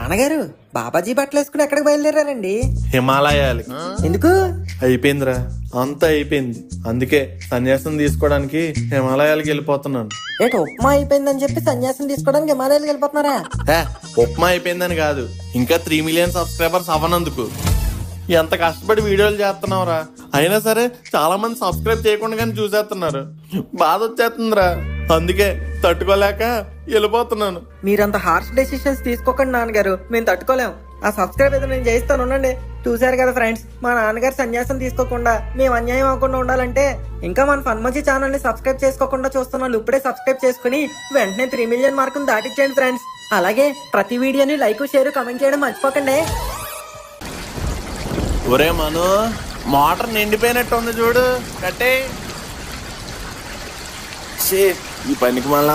నాన్నగారు బాబాజీ బట్టలు వేసుకుని ఎక్కడికి బయలుదేరారండి? హిమాలయాలకి. ఎందుకు? అయిపోయిందిరా, అంతా అయిపోయింది. అందుకే సన్యాసం తీసుకోవడానికి హిమాలయాలకి వెళ్ళిపోతున్నాను. ఏంటి ఉప్మా అయిపోయిందని చెప్పి సన్యాసం తీసుకోవడానికి హిమాలయాలకు వెళ్ళిపోతున్నారా? ఉప్మా అయిపోయిందని కాదు, ఇంకా 3 మిలియన్ సబ్స్క్రైబర్స్ అవ్వనందుకు. ఎంత కష్టపడి వీడియోలు చేస్తున్నావురా, అయినా సరే చాలా మంది సబ్స్క్రైబ్ చేయకుండా కానీ చూసేస్తున్నారు. బాధ వచ్చేస్తుందిరా, అందుకే తట్టుకోలేక వెళ్ళిపోతున్నాను. మీరంత హార్ష్ డెసిషన్స్ తీసుకోకండి నాన్నగారు, మేము తట్టుకోలేం. ఆ సబ్స్క్రైబ్ అయితే నేను చేయిస్తాను, ఉండండి. చూసారు కదా ఫ్రెండ్స్, మా నాన్నగారు సన్యాసం తీసుకోకుండా మేము అన్యాయం అవ్వకుండా ఉండాలంటే ఇంకా మన ఫన్మజీ ఛానల్ ని సబ్స్క్రైబ్ చేసుకోకుండా చూస్తున్న వాళ్ళు ఇప్పుడే సబ్స్క్రైబ్ చేసుకుని వెంటనే 3 మిలియన్ మార్కును దాటించండి ఫ్రెండ్స్. అలాగే ప్రతి వీడియోని లైక్, షేర్, కమెంట్ చేయడం మర్చిపోకండి. ఒరే మను, మోటార్ నిండిపోయినట్టు ఉంది చూడు, కట్టే. ఈ పనికి మళ్ళా